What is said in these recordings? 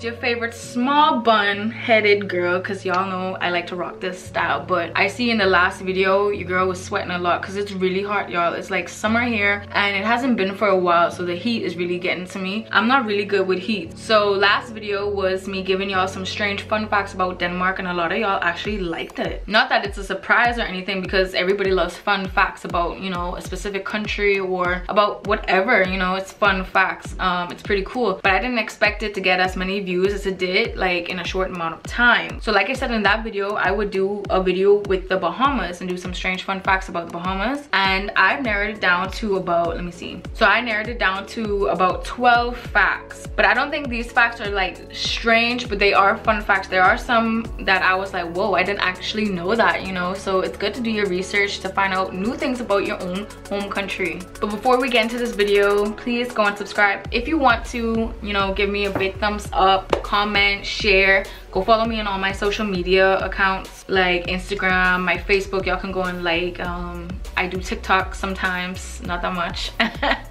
it's your favorite small bun headed girl, because y'all know I like to rock this style. But I see in the last video your girl was sweating a lot because it's really hot, y'all. It's like summer here and it hasn't been for a while, so the heat is really getting to me. I'm not really good with heat. So last video was me giving y'all some strange fun facts about Denmark, and a lot of y'all actually liked it. Not that it's a surprise or anything, because everybody loves fun facts about, you know, a specific country or about whatever, you know. It's fun facts. It's pretty cool, but I didn't expect it to get as many views as it did, like in a short amount of time. So like I said in that video, I would do a video with the Bahamas and do some strange fun facts about the Bahamas, and I've narrowed it down to about, let me see, so I narrowed it down to about 12 facts. But I don't think these facts are like strange, but they are fun facts. There are some that I was like, whoa, I didn't actually know that, you know. So it's good to do your research to find out new things about your own home country. But before we get into this video, please go and subscribe if you want to, you know. Give me a big thumbs up, comment, share. Go follow me on all my social media accounts like Instagram, my Facebook. Y'all can go and like, I do TikTok sometimes, not that much.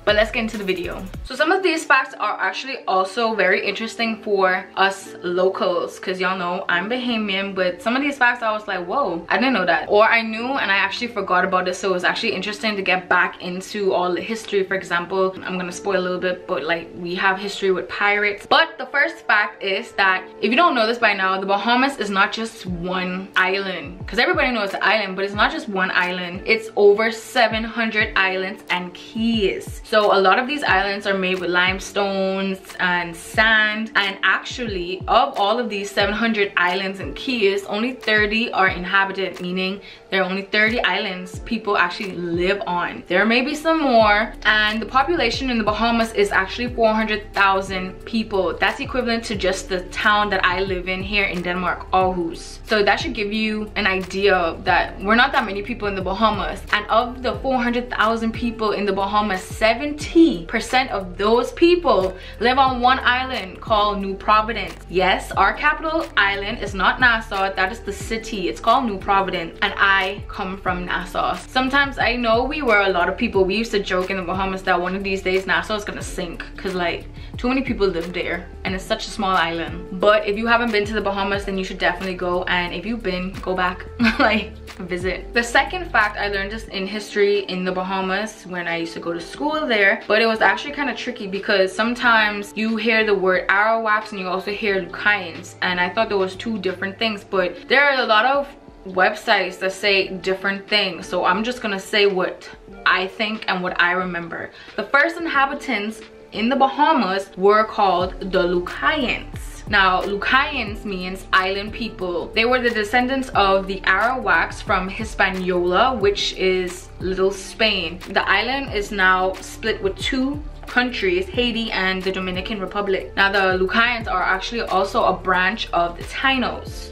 But let's get into the video. So some of these facts are actually also very interesting for us locals, because y'all know I'm Bahamian, but some of these facts I was like, whoa, I didn't know that. Or I knew and I actually forgot about it, so it was actually interesting to get back into all the history. For example, I'm gonna spoil a little bit, but like we have history with pirates. But the first fact is that, if you don't know this by now, the Bahamas is not just one island, because everybody knows it's an island, but it's not just one island. It's over 700 islands and keys. So a lot of these islands are made with limestones and sand, and actually of all of these 700 islands and keys, only 30 are inhabited, meaning there are only 30 islands people actually live on. There may be some more, and the population in the Bahamas is actually 400,000 people. That's equivalent to just the town that I live in here in Denmark, Aarhus. So that should give you an idea that we're not that many people in the Bahamas. And of the 400,000 people in the Bahamas, 70% of those people live on one island called New Providence. Yes, our capital island is not Nassau, that is the city. It's called New Providence, and I come from Nassau. Sometimes I know we were a lot of people, we used to joke in the Bahamas that one of these days Nassau is gonna sink, because like too many people live there and it's such a small island. But if you haven't been to the Bahamas, then you should definitely go, and if you've been, go back. Like, visit. The second fact I learned just in history in the Bahamas when I used to go to school there, but it was actually kind of tricky because sometimes you hear the word Arawaks and you also hear Lucayans, and I thought there was two different things, but there are a lot of websites that say different things, so I'm just gonna say what I think and what I remember. The first inhabitants in the Bahamas were called the Lucayans. Now, Lucayans means island people. They were the descendants of the Arawaks from Hispaniola, which is Little Spain. The island is now split with two countries, Haiti and the Dominican Republic. Now, the Lucayans are actually also a branch of the Tainos,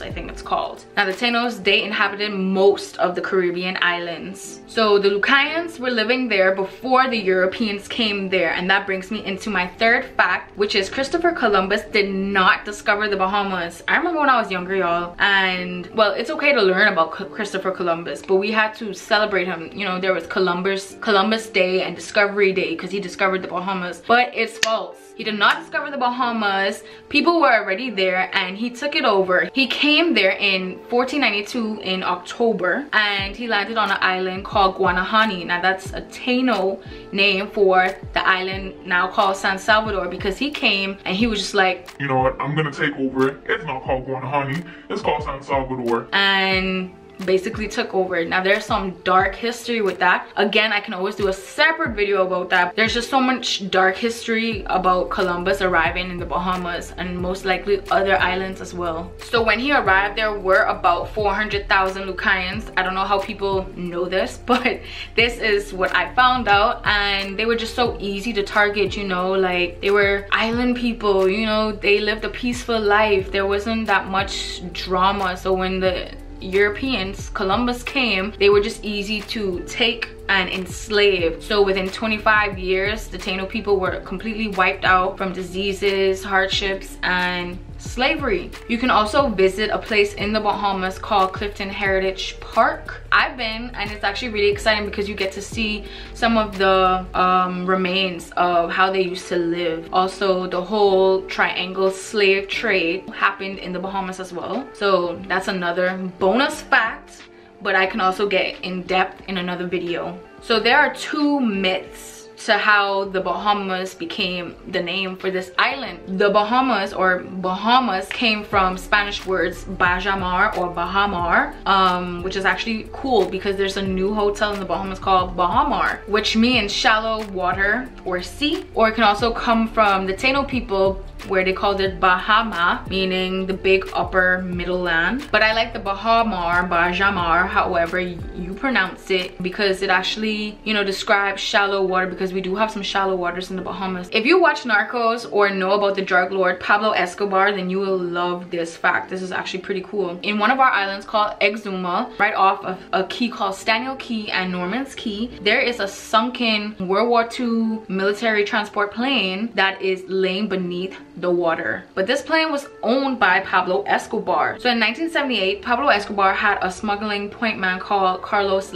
I think it's called. Now, the Tainos, they inhabited most of the Caribbean islands. So the Lucayans were living there before the Europeans came there, and that brings me into my third fact, which is Christopher Columbus did not discover the Bahamas. I remember when I was younger, y'all, and well, it's okay to learn about Christopher Columbus, but we had to celebrate him. You know, there was Columbus Day and Discovery Day because he discovered the Bahamas, but it's false. He did not discover the Bahamas. People were already there and he took it over. He came there in 1492 in October, and he landed on an island called Guanahani. Now that's a Taino name for the island now called San Salvador, because he came and he was just like, you know what, I'm gonna take over it. It's not called Guanahani, it's called San Salvador. And basically took over. Now there's some dark history with that. Again, I can always do a separate video about that. There's just so much dark history about Columbus arriving in the Bahamas and most likely other islands as well. So when he arrived, there were about 400,000 Lucayans. I don't know how people know this, but this is what I found out, and they were just so easy to target, you know, like they were island people, you know, they lived a peaceful life. There wasn't that much drama. So when the Europeans, Columbus came, they were just easy to take and enslave. So within 25 years, the Taino people were completely wiped out from diseases, hardships, and slavery. You can also visit a place in the Bahamas called Clifton Heritage Park. I've been, and it's actually really exciting because you get to see some of the remains of how they used to live. Also, the whole triangle slave trade happened in the Bahamas as well. So that's another bonus fact, but I can also get in depth in another video. So there are two myths to how the Bahamas became the name for this island. The Bahamas, or Bahamas, came from Spanish words Bajamar or Bahamar, which is actually cool because there's a new hotel in the Bahamas called Bahamar, which means shallow water or sea. Or it can also come from the Taino people, where they called it Bahama, meaning the big upper middle land. But I like the Bahamar, Bajamar, however you pronounce it, because it actually, you know, describes shallow water, because we do have some shallow waters in the Bahamas. If you watch Narcos or know about the drug lord Pablo Escobar, then you will love this fact. This is actually pretty cool. In one of our islands called Exuma, right off of a key called Staniel Key and Norman's Key, there is a sunken World War II military transport plane that is laying beneath the water. But this plane was owned by Pablo Escobar. So in 1978, Pablo Escobar had a smuggling point man called Carlos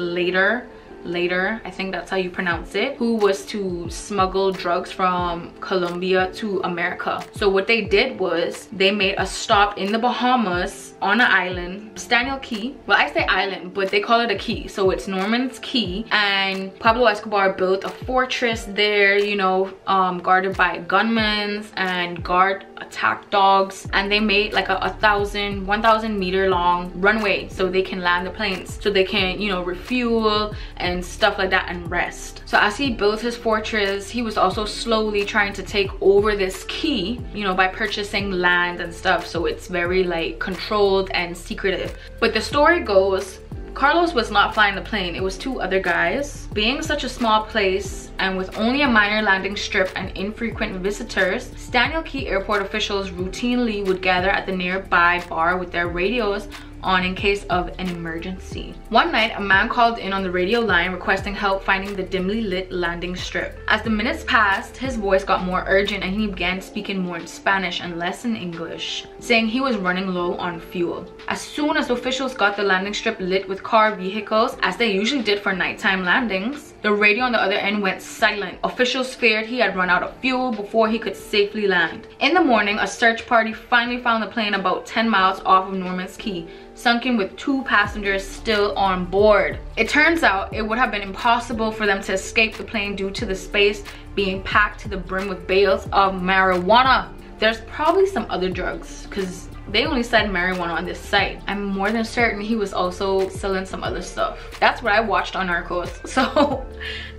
Later, I think that's how you pronounce it, who was to smuggle drugs from Colombia to America. So what they did was they made a stop in the Bahamas on an island, Staniel Key. Well, I say island, but they call it a key, so it's Norman's Key. And Pablo Escobar built a fortress there, you know, guarded by gunmen and guard attack dogs. And they made like a 1,000 meter long runway so they can land the planes, so they can, you know, refuel and stuff like that and rest. So as he built his fortress, he was also slowly trying to take over this key, you know, by purchasing land and stuff. So it's very like controlled and secretive. But the story goes, Carlos was not flying the plane, it was two other guys. Being such a small place and with only a minor landing strip and infrequent visitors, Staniel Key airport officials routinely would gather at the nearby bar with their radios on in case of an emergency. One night, a man called in on the radio line requesting help finding the dimly lit landing strip. As the minutes passed, his voice got more urgent and he began speaking more in Spanish and less in English, saying he was running low on fuel. As soon as officials got the landing strip lit with car vehicles, as they usually did for nighttime landings, the radio on the other end went silent. Officials feared he had run out of fuel before he could safely land. In the morning, a search party finally found the plane about 10 miles off of Norman's Key, sunken with 2 passengers still on board. It turns out it would have been impossible for them to escape the plane due to the space being packed to the brim with bales of marijuana. There's probably some other drugs because they only said marijuana on this site. I'm more than certain he was also selling some other stuff. That's what I watched on Narcos, so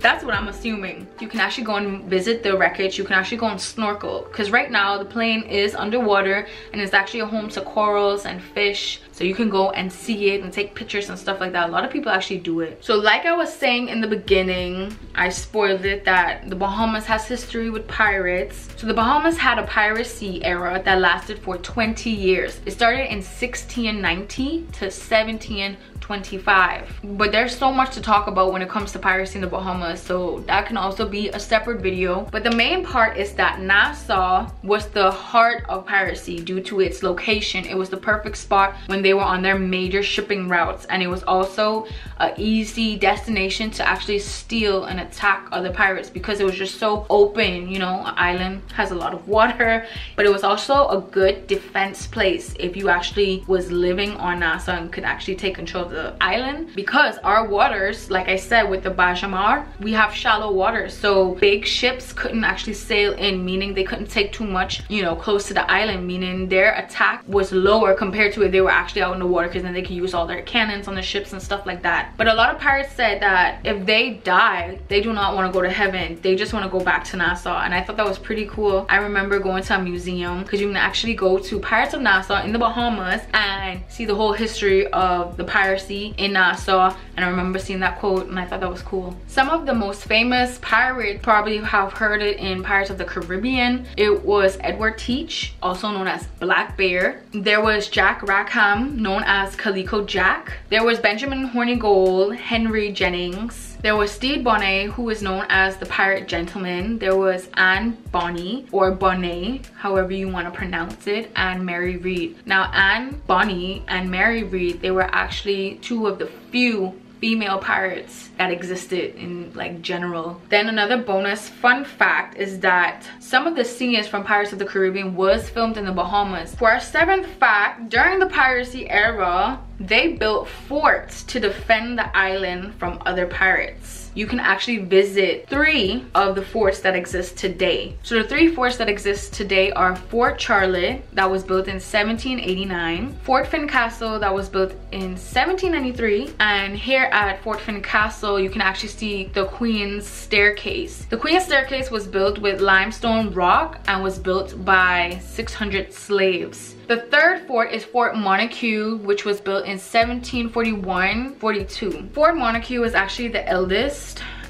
that's what I'm assuming. You can actually go and visit the wreckage. You can actually go and snorkel, because right now the plane is underwater and it's actually a home to corals and fish. So you can go and see it and take pictures and stuff like that. A lot of people actually do it. So like I was saying in the beginning, I spoiled it, that the Bahamas has history with pirates. So the Bahamas had a piracy era that lasted for 20 years. It started in 1690 to 1725. But there's so much to talk about when it comes to piracy in the Bahamas, so that can also be a separate video. But the main part is that Nassau was the heart of piracy due to its location. It was the perfect spot when they were on their major shipping routes, and it was also an easy destination to actually steal and attack other pirates because it was just so open. You know, an island has a lot of water, but it was also a good defense place if you actually was living on Nassau and could actually take control of the island, because our waters, like I said with the Bajamar, we have shallow waters, so big ships couldn't actually sail in, meaning they couldn't take too much, you know, close to the island, meaning their attack was lower compared to if they were actually out in the water, because then they could use all their cannons on the ships and stuff like that. But a lot of pirates said that if they die, they do not want to go to heaven, they just want to go back to Nassau. And I thought that was pretty cool. I remember going to a museum, because you can actually go to Pirates of Nassau in the Bahamas and see the whole history of the piracy in Nassau, and I remember seeing that quote and I thought that was cool. Some of the most famous pirates probably have heard it in Pirates of the Caribbean. It was Edward Teach, also known as Black Bear. There was Jack Rackham, known as Calico Jack. There was Benjamin Hornigold, Henry Jennings, There was Stede Bonnet, who is known as the Pirate Gentleman. There was Anne Bonny, or Bonnet, however you want to pronounce it, and Mary Read. Now, Anne Bonny and Mary Read, they were actually two of the few female pirates that existed in like general. Then another bonus fun fact is that some of the scenes from Pirates of the Caribbean was filmed in the Bahamas. For our 7th fact, during the piracy era, they built forts to defend the island from other pirates. You can actually visit 3 of the forts that exist today. So the 3 forts that exist today are Fort Charlotte, that was built in 1789, Fort Fincastle, that was built in 1793, and here at Fort Fincastle you can actually see the Queen's Staircase. The Queen's Staircase was built with limestone rock and was built by 600 slaves. The 3rd fort is Fort Montague, which was built in 1741-42. Fort Montague is actually the eldest,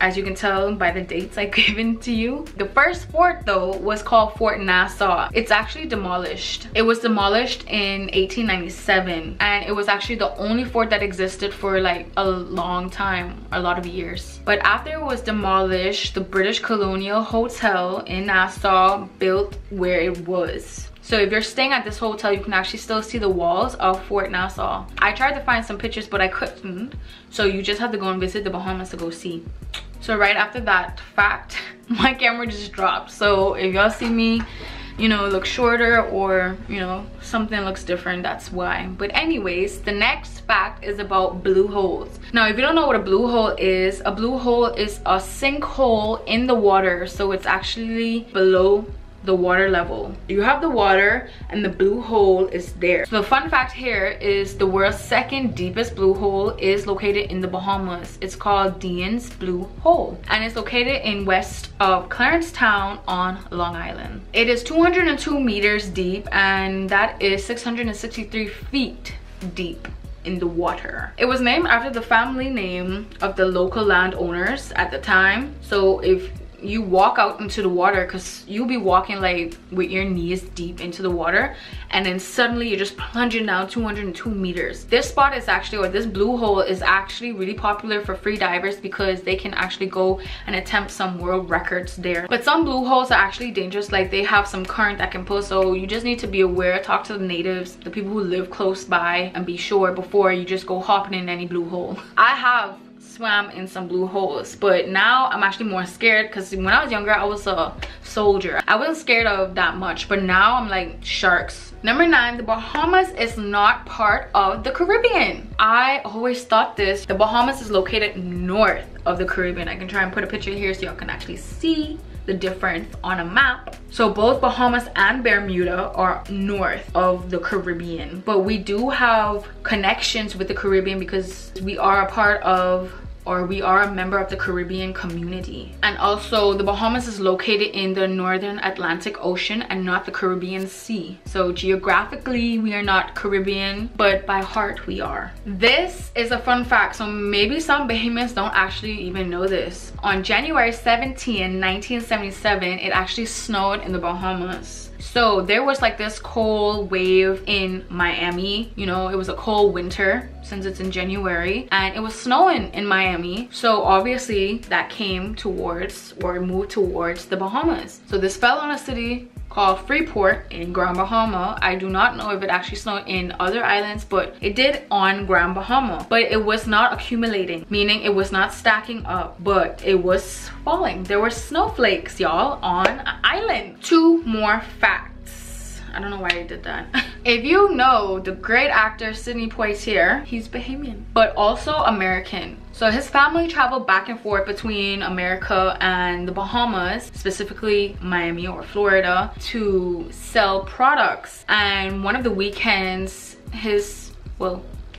as you can tell by the dates I've given to you. The first fort though was called Fort Nassau. It's actually demolished. It was demolished in 1897, and it was actually the only fort that existed for like a long time, a lot of years. But after it was demolished, the British Colonial Hotel in Nassau built where it was. So if you're staying at this hotel, you can actually still see the walls of Fort Nassau. I tried to find some pictures, but I couldn't. So you just have to go and visit the Bahamas to go see. So right after that fact, my camera just dropped. So if y'all see me, you know, look shorter, or, you know, something looks different, that's why. But anyways, the next fact is about blue holes. Now, if you don't know what a blue hole is a sinkhole in the water. So it's actually below the water level. You have the water and the blue hole is there. So the fun fact here is the world's 2nd deepest blue hole is located in the Bahamas. It's called Dean's Blue Hole, and it's located in west of Clarence Town on Long Island. It is 202 meters deep, and that is 663 feet deep in the water. It was named after the family name of the local landowners at the time. So if you walk out into the water, because you'll be walking like with your knees deep into the water, and then suddenly you're just plunging down 202 meters. This spot is actually, or this blue hole is actually really popular for free divers, because they can actually go and attempt some world records there. But some blue holes are actually dangerous, like they have some current that can pull, so you just need to be aware, talk to the natives, the people who live close by, and be sure before you just go hopping in any blue hole. I have swam in some blue holes, but now I'm actually more scared, because when I was younger I was a soldier. I wasn't scared of that much, but now I'm like sharks. Number 9, the Bahamas is not part of the Caribbean. I always thought this. The Bahamas is located north of the Caribbean. I can try and put a picture here so y'all can actually see the difference on a map. So both Bahamas and Bermuda are north of the Caribbean, but we do have connections with the Caribbean because we are a part of, or we are a member of the Caribbean community. And also the Bahamas is located in the northern Atlantic Ocean and not the Caribbean Sea. So geographically we are not Caribbean, but by heart we are. This is a fun fact, so maybe some Bahamians don't actually even know this. On January 17, 1977, it actually snowed in the Bahamas. So there was like this cold wave in Miami. You know, it was a cold winter since it's in January, and it was snowing in Miami. So obviously that came towards, or moved towards, the Bahamas. So this fell on a city called Freeport in Grand Bahama. I do not know if it actually snowed in other islands, but it did on Grand Bahama. But it was not accumulating, meaning it was not stacking up, but it was falling. There were snowflakes, y'all, on an island. 2 more facts. I don't know why I did that. If you know the great actor Sidney Poitier, he's Bahamian, but also American. So his family traveled back and forth between America and the Bahamas, specifically Miami or Florida, to sell products. And one of the weekends,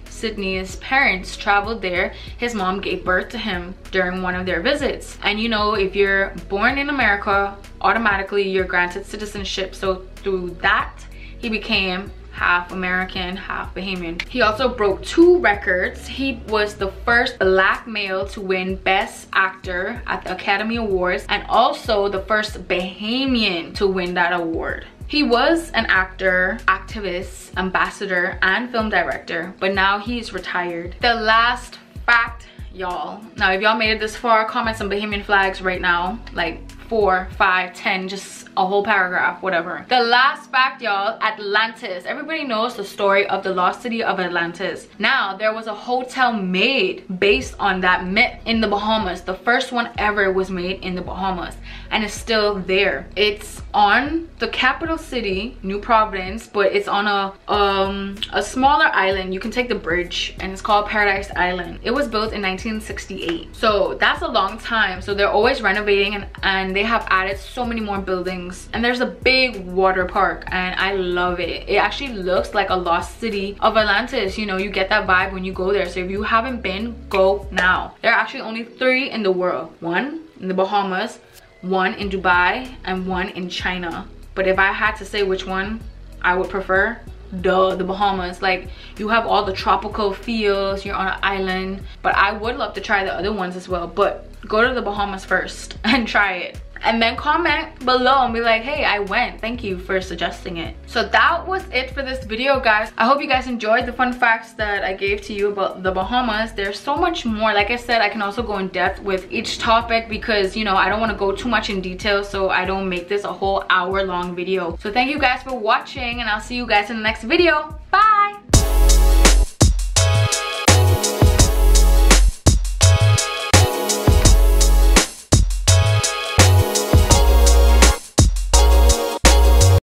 Sidney's parents traveled there. His mom gave birth to him during one of their visits. And you know, if you're born in America, automatically you're granted citizenship. So through that, he became half American, half Bahamian. He also broke 2 records. He was the first black male to win Best Actor at the Academy Awards, and also the first Bahamian to win that award. He was an actor, activist, ambassador, and film director, but now he's retired. The last fact y'all. Now if y'all made it this far, comment some Bahamian flags right now, like 4, 5, 10, just a whole paragraph, whatever. The last fact, y'all, Atlantis. Everybody knows the story of the lost city of Atlantis. Now, there was a hotel made based on that myth in the Bahamas. The first one ever was made in the Bahamas, and it's still there. It's on the capital city, New Providence, but it's on a smaller island. You can take the bridge, and it's called Paradise Island. It was built in 1968, so that's a long time. So they're always renovating, and they have added so many more buildings, and there's a big water park, and I love it. It actually looks like a lost city of Atlantis. You know, you get that vibe when you go there. So if you haven't been, go now. There are actually only 3 in the world. 1 in the Bahamas, 1 in Dubai, and 1 in China. But if I had to say which one I would prefer, the Bahamas. Like, you have all the tropical feels, you're on an island, but I would love to try the other ones as well. But go to the Bahamas first and try it, and then comment below and be like, hey, I went, thank you for suggesting it. So that was it for this video, guys. I hope you guys enjoyed the fun facts that I gave to you about the Bahamas. There's so much more. Like I said, I can also go in depth with each topic because, you know, I don't want to go too much in detail, so I don't make this a whole hour-long video. So thank you guys for watching, and I'll see you guys in the next video. Bye.